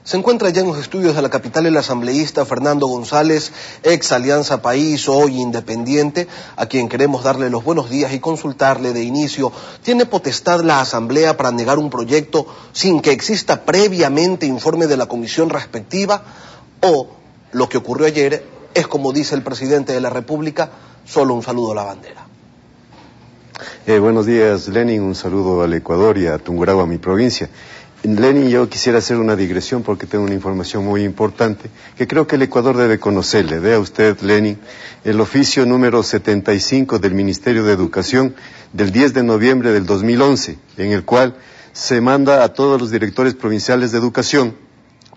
Se encuentra ya en los estudios de la capital el asambleísta Fernando González, ex Alianza País, hoy independiente, a quien queremos darle los buenos días y consultarle de inicio. ¿Tiene potestad la asamblea para negar un proyecto sin que exista previamente informe de la comisión respectiva? ¿O lo que ocurrió ayer es, como dice el presidente de la República, solo un saludo a la bandera? Buenos días, Lenin. Un saludo al Ecuador y a Tungurahua, mi provincia. Lenin, yo quisiera hacer una digresión porque tengo una información muy importante que creo que el Ecuador debe conocerle. Vea usted, Lenin, el oficio número 75 del Ministerio de Educación del 10 de noviembre del 2011, en el cual se manda a todos los directores provinciales de educación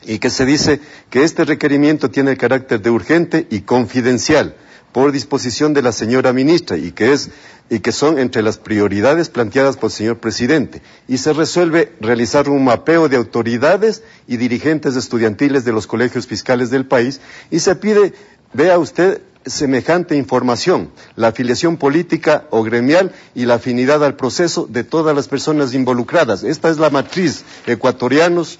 y que se dice que este requerimiento tiene el carácter de urgente y confidencial por disposición de la señora ministra y que son entre las prioridades planteadas por el señor presidente, y se resuelve realizar un mapeo de autoridades y dirigentes estudiantiles de los colegios fiscales del país, y se pide, vea usted, semejante información, la afiliación política o gremial y la afinidad al proceso de todas las personas involucradas. Esta es la matriz, ecuatorianos,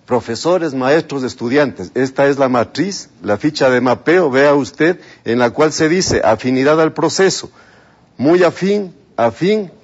profesores, maestros, estudiantes. Esta es la matriz, la ficha de mapeo, vea usted, en la cual se dice afinidad al proceso, muy afín,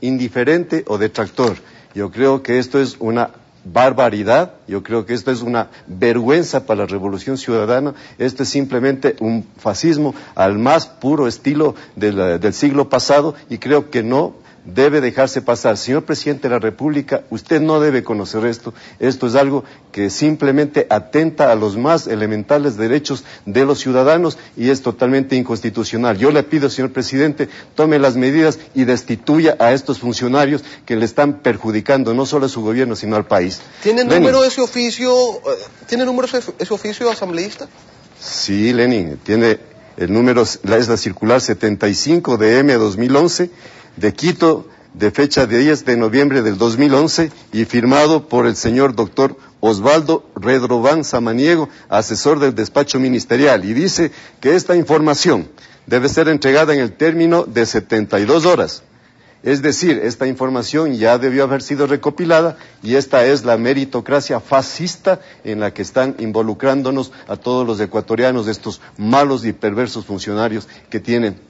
indiferente o detractor. Yo creo que esto es una barbaridad, yo creo que esto es una vergüenza para la Revolución Ciudadana, esto es simplemente un fascismo al más puro estilo del siglo pasado, y creo que no debe dejarse pasar. Señor Presidente de la República, usted no debe conocer esto. Esto es algo que simplemente atenta a los más elementales derechos de los ciudadanos y es totalmente inconstitucional. Yo le pido, señor Presidente, tome las medidas y destituya a estos funcionarios que le están perjudicando no solo a su gobierno, sino al país. ¿Tiene número ese oficio, asambleísta? Sí, Lenin, tiene el número, es la circular 75 de M 2011, de Quito, de fecha de 10 de noviembre del 2011 y firmado por el señor doctor Osvaldo Redrován Samaniego, asesor del despacho ministerial, y dice que esta información debe ser entregada en el término de 72 horas. Es decir, esta información ya debió haber sido recopilada y esta es la meritocracia fascista en la que están involucrándonos a todos los ecuatorianos, estos malos y perversos funcionarios que tienen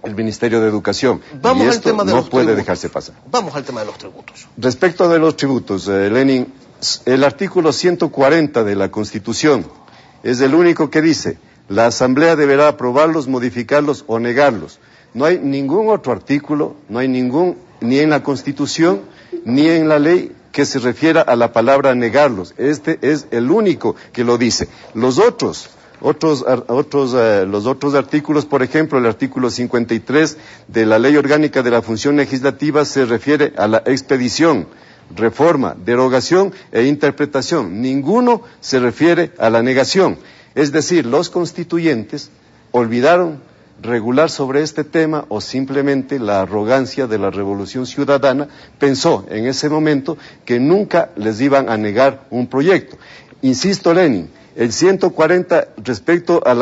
el Ministerio de Educación. Vamos y al esto tema de no los puede tributos. dejarse pasar. Vamos al tema de los tributos. Respecto de los tributos, Lenin, el artículo 140 de la Constitución es el único que dice: la Asamblea deberá aprobarlos, modificarlos o negarlos. No hay ningún otro artículo, no hay ni en la Constitución, ni en la ley que se refiera a la palabra negarlos. Este es el único que lo dice. Los otros artículos, por ejemplo, el artículo 53 de la Ley Orgánica de la Función Legislativa se refiere a la expedición, reforma, derogación e interpretación. Ninguno se refiere a la negación. Es decir, los constituyentes olvidaron regular sobre este tema, o simplemente la arrogancia de la Revolución Ciudadana pensó en ese momento que nunca les iban a negar un proyecto. Insisto, Lenin, el 140 respecto a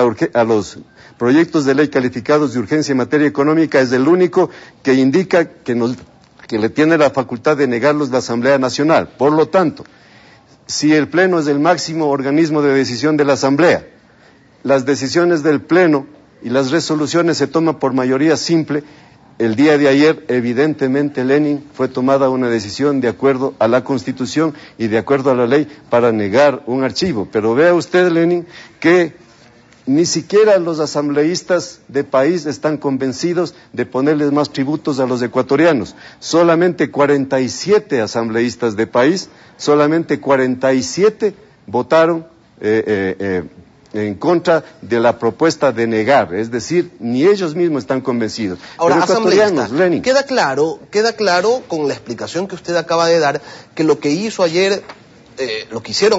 los proyectos de ley calificados de urgencia en materia económica es el único que indica que le tiene la facultad de negarlos la Asamblea Nacional. Por lo tanto, si el Pleno es el máximo organismo de decisión de la Asamblea, las decisiones del Pleno y las resoluciones se toman por mayoría simple. El día de ayer, evidentemente, Lenin, fue tomada una decisión de acuerdo a la Constitución y de acuerdo a la ley para negar un archivo. Pero vea usted, Lenin, que ni siquiera los asambleístas de país están convencidos de ponerles más tributos a los ecuatorianos. Solamente 47 asambleístas de país, solamente 47 votaron en contra de la propuesta de negar, es decir, ni ellos mismos están convencidos. Ahora, asambleísta, queda claro con la explicación que usted acaba de dar, que lo que hicieron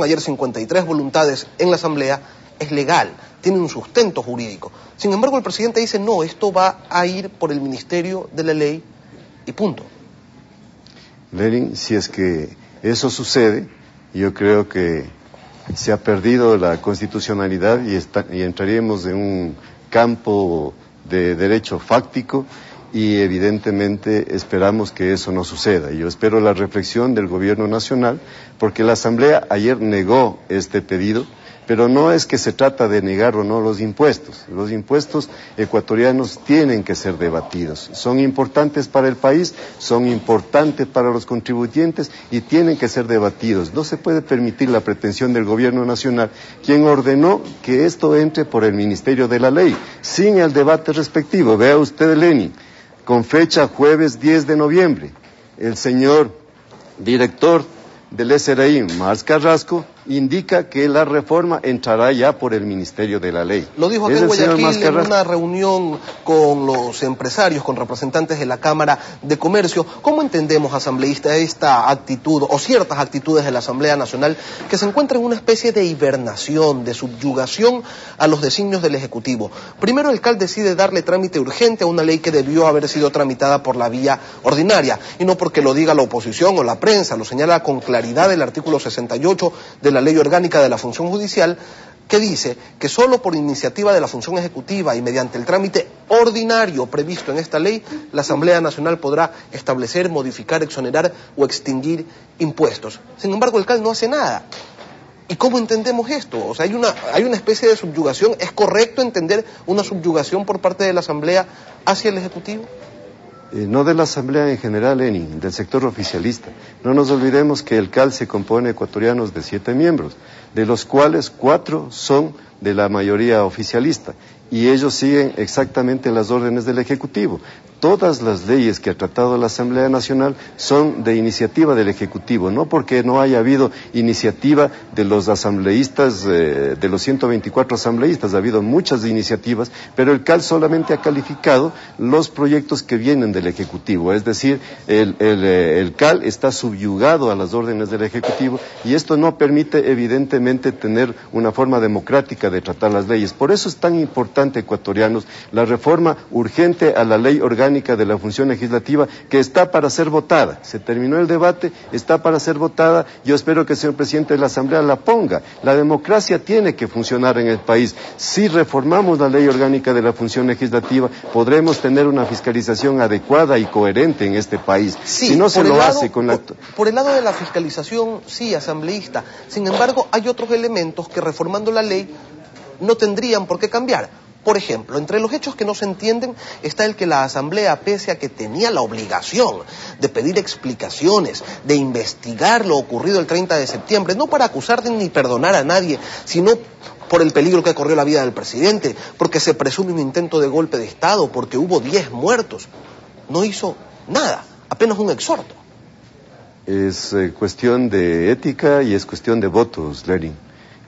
ayer 53 voluntades en la Asamblea es legal, tiene un sustento jurídico. Sin embargo, el presidente dice, no, esto va a ir por el Ministerio de la Ley y punto. Lenin, si es que eso sucede, yo creo que se ha perdido la constitucionalidad y entraríamos en un campo de derecho fáctico y evidentemente esperamos que eso no suceda. Yo espero la reflexión del Gobierno Nacional, porque la Asamblea ayer negó este pedido, pero no es que se trata de negar o no los impuestos. Los impuestos ecuatorianos tienen que ser debatidos. Son importantes para el país, son importantes para los contribuyentes y tienen que ser debatidos. No se puede permitir la pretensión del Gobierno Nacional, quien ordenó que esto entre por el Ministerio de la Ley, sin el debate respectivo. Vea usted, Lenin, con fecha jueves 10 de noviembre, el señor director del SRI, Mars Carrasco, indica que la reforma entrará ya por el Ministerio de la Ley. Lo dijo aquí en Guayaquil en una reunión con los empresarios, con representantes de la Cámara de Comercio. ¿Cómo entendemos, asambleísta, esta actitud o ciertas actitudes de la Asamblea Nacional que se encuentra en una especie de hibernación, de subyugación a los designios del Ejecutivo? Primero el CAL decide darle trámite urgente a una ley que debió haber sido tramitada por la vía ordinaria, y no porque lo diga la oposición o la prensa, lo señala con claridad el artículo 68 de la Ley Orgánica de la Función Judicial, que dice que solo por iniciativa de la función ejecutiva y mediante el trámite ordinario previsto en esta ley, la Asamblea Nacional podrá establecer, modificar, exonerar o extinguir impuestos. Sin embargo, el CAL no hace nada. ¿Y cómo entendemos esto? O sea, hay una especie de subyugación. ¿Es correcto entender una subyugación por parte de la Asamblea hacia el Ejecutivo? No de la Asamblea en general, Lenin, del sector oficialista. No nos olvidemos que el CAL se compone ecuatorianos de 7 miembros, de los cuales 4 son de la mayoría oficialista, y ellos siguen exactamente las órdenes del Ejecutivo. Todas las leyes que ha tratado la Asamblea Nacional son de iniciativa del Ejecutivo, no porque no haya habido iniciativa de los asambleístas, de los 124 asambleístas, ha habido muchas iniciativas, pero el CAL solamente ha calificado los proyectos que vienen del Ejecutivo, es decir, el CAL está subyugado a las órdenes del Ejecutivo, y esto no permite evidentemente tener una forma democrática de tratar las leyes. Por eso es tan importante, ecuatorianos, la reforma urgente a la Ley Orgánica de la Función Legislativa, que está para ser votada. Se terminó el debate, está para ser votada. Yo espero que el señor presidente de la Asamblea la ponga. La democracia tiene que funcionar en el país. Si reformamos la Ley Orgánica de la Función Legislativa, podremos tener una fiscalización adecuada y coherente en este país. Sí, si no se lo hace con la... Por el lado de la fiscalización, sí, asambleísta. Sin embargo, hay otros elementos que reformando la ley no tendrían por qué cambiar. Por ejemplo, entre los hechos que no se entienden está el que la Asamblea, pese a que tenía la obligación de pedir explicaciones, de investigar lo ocurrido el 30 de septiembre, no para acusar ni perdonar a nadie, sino por el peligro que corrió la vida del presidente, porque se presume un intento de golpe de Estado, porque hubo 10 muertos, no hizo nada, apenas un exhorto. Es cuestión de ética y es cuestión de votos, Lenin.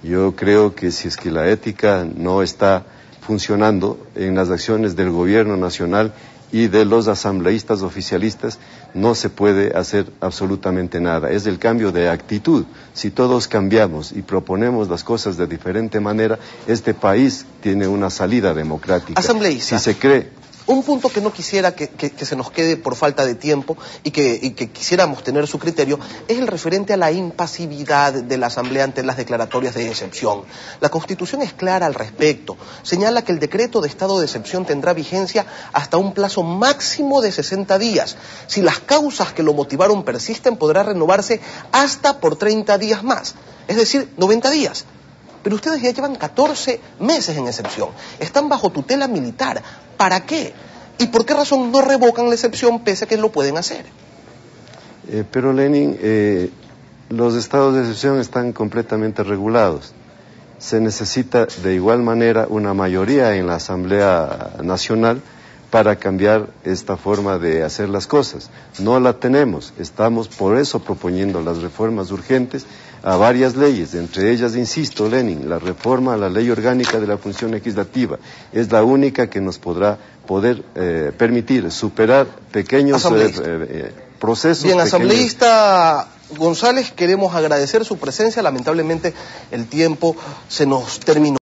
Yo creo que si es que la ética no está funcionando en las acciones del Gobierno Nacional y de los asambleístas oficialistas, no se puede hacer absolutamente nada. Es el cambio de actitud. Si todos cambiamos y proponemos las cosas de diferente manera, este país tiene una salida democrática. Asambleísta. Si se cree... Un punto que no quisiera que se nos quede por falta de tiempo y que quisiéramos tener su criterio es el referente a la impasividad de la Asamblea ante las declaratorias de excepción. La Constitución es clara al respecto. Señala que el decreto de estado de excepción tendrá vigencia hasta un plazo máximo de 60 días. Si las causas que lo motivaron persisten, podrá renovarse hasta por 30 días más, es decir, 90 días. Pero ustedes ya llevan 14 meses en excepción. Están bajo tutela militar. ¿Para qué? ¿Y por qué razón no revocan la excepción pese a que lo pueden hacer? Pero Lenin, los estados de excepción están completamente regulados. Se necesita de igual manera una mayoría en la Asamblea Nacional para cambiar esta forma de hacer las cosas. No la tenemos. Estamos por eso proponiendo las reformas urgentes a varias leyes, entre ellas, insisto, Lenin, la reforma a la Ley Orgánica de la Función Legislativa. Es la única que nos podrá permitir superar pequeños procesos. Bien, asambleísta González, queremos agradecer su presencia. Lamentablemente el tiempo se nos terminó.